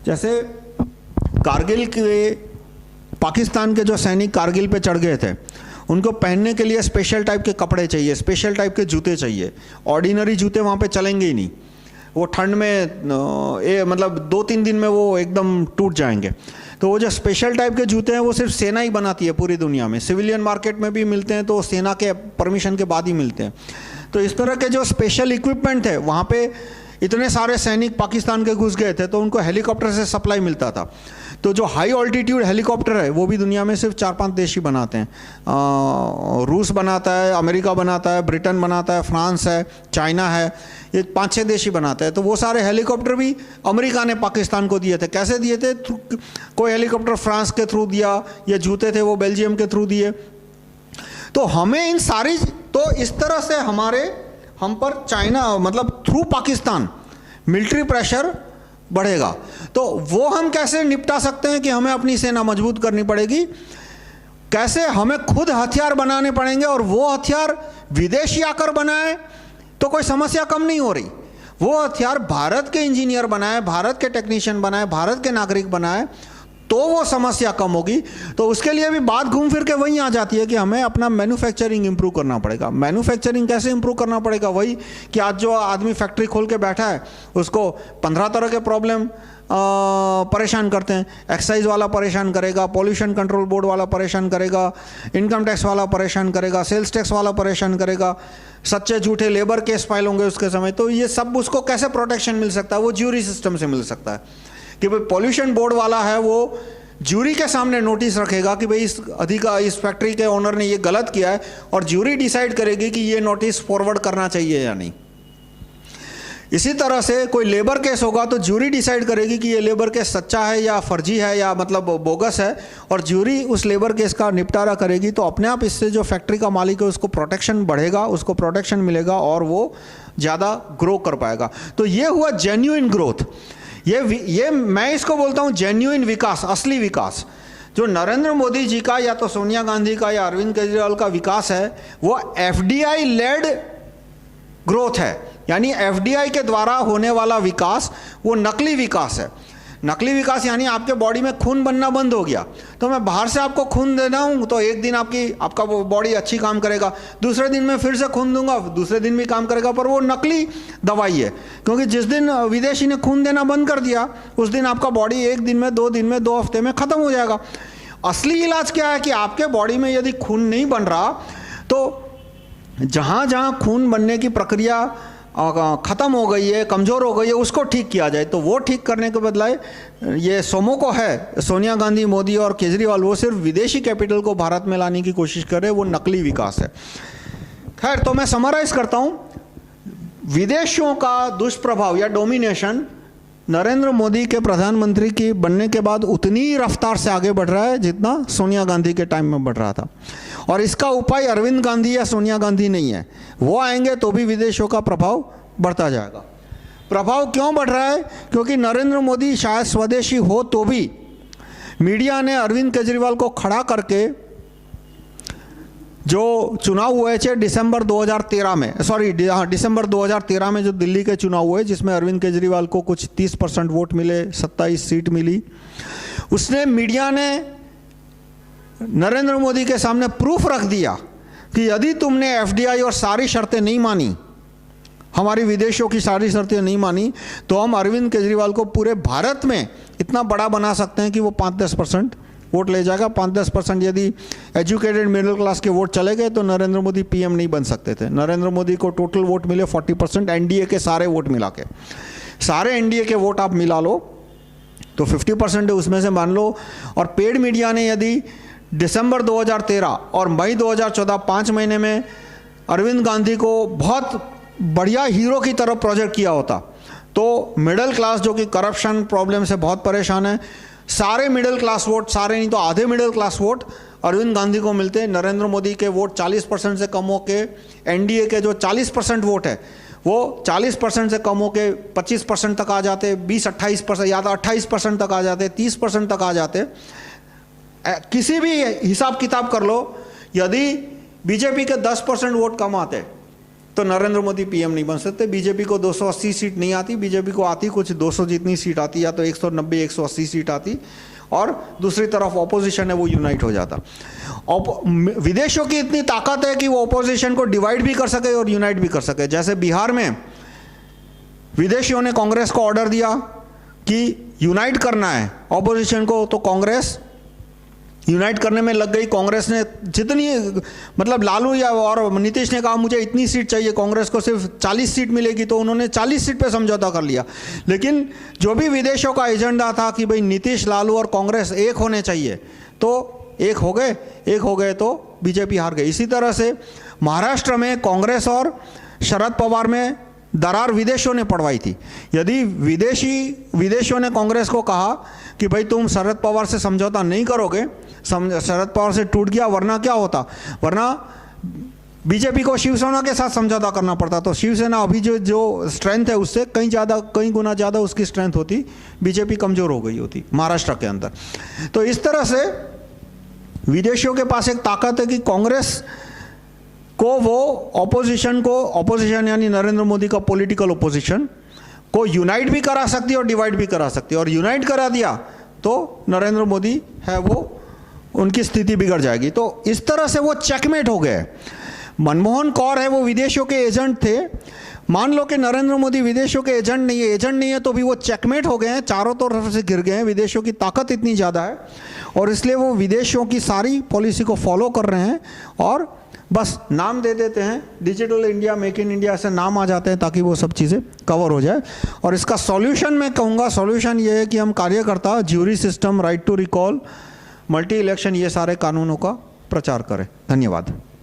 जैसे कारगिल के, पाकिस्तान के जो सैनिक कारगिल पे चढ़ गए थे, उनको पहनने के लिए स्पेशल टाइप के कपड़े चाहिए, स्पेशल टाइप के जूते चाहिए। ऑर्डिनरी जूते वहाँ पे चलेंगे ही नहीं, वो ठंड में मतलब 2-3 दिन में वो एकदम टूट जाएंगे। तो वो जो स्पेशल टाइप के जूते हैं वो सिर्फ सेना ही बनाती है पूरी दुनिया में। सिविलियन मार्केट में भी मिलते हैं तो सेना के परमिशन के बाद ही मिलते हैं। तो इस तरह के जो स्पेशल इक्विपमेंट है, वहाँ पे इतने सारे सैनिक पाकिस्तान के घुस गए थे तो उनको हेलीकॉप्टर से सप्लाई मिलता था। तो जो हाई ऑल्टीट्यूड हेलीकॉप्टर है वो भी दुनिया में सिर्फ 4-5 देश ही बनाते हैं। रूस बनाता है, अमेरिका बनाता है, ब्रिटेन बनाता है, फ्रांस है, चाइना है, ये 5-6 देश ही बनाते हैं। तो वो सारे हेलीकॉप्टर भी अमेरिका ने पाकिस्तान को दिए थे। कैसे दिए थे? कोई हेलीकॉप्टर फ्रांस के थ्रू दिया, ये जूते थे वो बेल्जियम के थ्रू दिए। तो हमें इन सारी, तो इस तरह से हम पर चाइना, मतलब थ्रू पाकिस्तान मिलिट्री प्रेशर बढ़ेगा। तो वो हम कैसे निपटा सकते हैं कि हमें अपनी सेना मजबूत करनी पड़ेगी, कैसे हमें खुद हथियार बनाने पड़ेंगे, और वो हथियार विदेशी आकर बनाए तो कोई समस्या कम नहीं हो रही। वो हथियार भारत के इंजीनियर बनाए, भारत के टेक्नीशियन बनाए, भारत के नागरिक बनाए तो वो समस्या कम होगी। तो उसके लिए भी बात घूम फिर के वहीं आ जाती है कि हमें अपना मैन्युफैक्चरिंग इंप्रूव करना पड़ेगा। मैन्युफैक्चरिंग कैसे इंप्रूव करना पड़ेगा? वही कि आज जो आदमी फैक्ट्री खोल के बैठा है उसको 15 तरह के प्रॉब्लम परेशान करते हैं। एक्साइज वाला परेशान करेगा, पॉल्यूशन कंट्रोल बोर्ड वाला परेशान करेगा, इनकम टैक्स वाला परेशान करेगा, सेल्स टैक्स वाला परेशान करेगा, सच्चे झूठे लेबर केस फाइल होंगे उसके समय। तो ये सब उसको कैसे प्रोटेक्शन मिल सकता है? वो ज्यूरी सिस्टम से मिल सकता है कि भाई पॉल्यूशन बोर्ड वाला है वो ज्यूरी के सामने नोटिस रखेगा कि भाई इस फैक्ट्री के ओनर ने ये गलत किया है, और ज्यूरी डिसाइड करेगी कि ये नोटिस फॉरवर्ड करना चाहिए या नहीं। इसी तरह से कोई लेबर केस होगा तो ज्यूरी डिसाइड करेगी कि ये लेबर केस सच्चा है या फर्जी है या मतलब बोगस है, और ज्यूरी उस लेबर केस का निपटारा करेगी। तो अपने आप इससे जो फैक्ट्री का मालिक है उसको प्रोटेक्शन बढ़ेगा, उसको प्रोटेक्शन मिलेगा और वो ज़्यादा ग्रो कर पाएगा। तो ये हुआ जेन्युइन ग्रोथ। ये मैं इसको बोलता हूँ जेन्युइन विकास, असली विकास। जो नरेंद्र मोदी जी का या तो सोनिया गांधी का या अरविंद केजरीवाल का विकास है वो एफडीआई लेड ग्रोथ है, यानी एफडीआई के द्वारा होने वाला विकास वो नकली विकास है। नकली विकास यानी आपके बॉडी में खून बनना बंद हो गया, तो मैं बाहर से आपको खून देना हूँ तो एक दिन आपका बॉडी अच्छी काम करेगा, दूसरे दिन मैं फिर से खून दूंगा, दूसरे दिन भी काम करेगा, पर वो नकली दवाई है। क्योंकि जिस दिन विदेशी ने खून देना बंद कर दिया उस दिन आपका बॉडी एक दिन में, 2 दिन में, 2 हफ्ते में ख़त्म हो जाएगा। असली इलाज क्या है कि आपके बॉडी में यदि खून नहीं बन रहा तो जहाँ जहाँ खून बनने की प्रक्रिया ख़त्म हो गई है, कमज़ोर हो गई है, उसको ठीक किया जाए। तो वो ठीक करने के बदलाए ये सोमोको है, सोनिया गांधी, मोदी और केजरीवाल, वो सिर्फ विदेशी कैपिटल को भारत में लाने की कोशिश कर रहे हैं, वो नकली विकास है। खैर, तो मैं समराइज़ करता हूँ, विदेशों का दुष्प्रभाव या डोमिनेशन नरेंद्र मोदी के प्रधानमंत्री की बनने के बाद उतनी रफ्तार से आगे बढ़ रहा है जितना सोनिया गांधी के टाइम में बढ़ रहा था। और इसका उपाय अरविंद गांधी या सोनिया गांधी नहीं है, वो आएंगे तो भी विदेशों का प्रभाव बढ़ता जाएगा। प्रभाव क्यों बढ़ रहा है? क्योंकि नरेंद्र मोदी शायद स्वदेशी हो तो भी मीडिया ने अरविंद केजरीवाल को खड़ा करके जो चुनाव हुए थे दिसंबर 2013 में, दिसंबर 2013 में जो दिल्ली के चुनाव हुए जिसमें अरविंद केजरीवाल को कुछ 30% वोट मिले, 27 सीट मिली, उसने मीडिया ने नरेंद्र मोदी के सामने प्रूफ रख दिया कि यदि तुमने एफडीआई और सारी शर्तें नहीं मानी, हमारी विदेशों की सारी शर्तें नहीं मानी, तो हम अरविंद केजरीवाल को पूरे भारत में इतना बड़ा बना सकते हैं कि वो 5-10% वोट ले जाएगा। 5-10% यदि एजुकेटेड मिडिल क्लास के वोट चले गए तो नरेंद्र मोदी पीएम नहीं बन सकते थे। नरेंद्र मोदी को टोटल वोट मिले 40%, एनडीए के सारे वोट मिला के, सारे एनडीए के वोट आप मिला लो तो 50% है, उसमें से मान लो। और पेड मीडिया ने यदि दिसंबर 2013 और मई 2014 5 महीने में अरविंद गांधी को बहुत बढ़िया हीरो की तरफ प्रोजेक्ट किया होता तो मिडिल क्लास जो कि करप्शन प्रॉब्लम से बहुत परेशान है, सारे मिडिल क्लास वोट, सारे नहीं तो आधे middle class vote Arvind Gandhi को मिलते। नरेंद्र मोदी के वोट 40% से कम होके एनडीए के जो 40% वोट है वो 40% से कम होके 25% तक आ जाते, 20-28% या तो 28% तक आ जाते, 30% तक आ जाते। किसी भी हिसाब किताब कर लो, यदि बीजेपी के 10% वोट कम आते तो नरेंद्र मोदी पीएम नहीं बन सकते। बीजेपी को 280 सीट नहीं आती, बीजेपी को आती कुछ 200 जितनी सीट आती, या तो 190-180 सीट आती, और दूसरी तरफ ऑपोजिशन है वो यूनाइट हो जाता। विदेशों की इतनी ताकत है कि वो ऑपोजिशन को डिवाइड भी कर सके और यूनाइट भी कर सके। जैसे बिहार में विदेशियों ने कांग्रेस को ऑर्डर दिया कि यूनाइट करना है ऑपोजिशन को, तो कांग्रेस यूनाइट करने में लग गई। कांग्रेस ने जितनी, मतलब लालू या और नीतीश ने कहा मुझे इतनी सीट चाहिए, कांग्रेस को सिर्फ 40 सीट मिलेगी, तो उन्होंने 40 सीट पे समझौता कर लिया। लेकिन जो भी विदेशों का एजेंडा था कि भाई नीतीश, लालू और कांग्रेस एक होने चाहिए, तो एक हो गए तो बीजेपी हार गई। इसी तरह से महाराष्ट्र में कांग्रेस और शरद पवार में दरार विदेशों ने पड़वाई थी। यदि विदेशियों ने कांग्रेस को कहा कि भाई तुम शरद पवार से समझौता नहीं करोगे, शरद पवार से टूट गया, वरना क्या होता, वरना बीजेपी को शिवसेना के साथ समझौता करना पड़ता। तो शिवसेना अभी जो स्ट्रेंथ है उससे कई गुना ज़्यादा उसकी स्ट्रेंथ होती, बीजेपी कमज़ोर हो गई होती महाराष्ट्र के अंदर। तो इस तरह से विदेशियों के पास एक ताकत है कि कांग्रेस को वो ऑपोजिशन यानी नरेंद्र मोदी का पॉलिटिकल ऑपोजिशन को यूनाइट भी करा सकती है और डिवाइड भी करा सकती है। और यूनाइट करा दिया तो नरेंद्र मोदी है वो, उनकी स्थिति बिगड़ जाएगी। तो इस तरह से वो चेकमेट हो गए। मनमोहन कौर है वो विदेशों के एजेंट थे, मान लो कि नरेंद्र मोदी विदेशों के एजेंट नहीं है तो भी वो चेकमेट हो गए हैं, चारों तरफ से गिर गए हैं। विदेशों की ताकत इतनी ज़्यादा है और इसलिए वो विदेशों की सारी पॉलिसी को फॉलो कर रहे हैं और बस नाम दे देते हैं, digital India, make in India, ऐसे नाम आ जाते हैं ताकि वो सब चीज़ें कवर हो जाए। और इसका सॉल्यूशन मैं कहूँगा, सॉल्यूशन ये है कि हम कार्यकर्ता, jury system, right to recall, multi election, ये सारे कानूनों का प्रचार करें। धन्यवाद।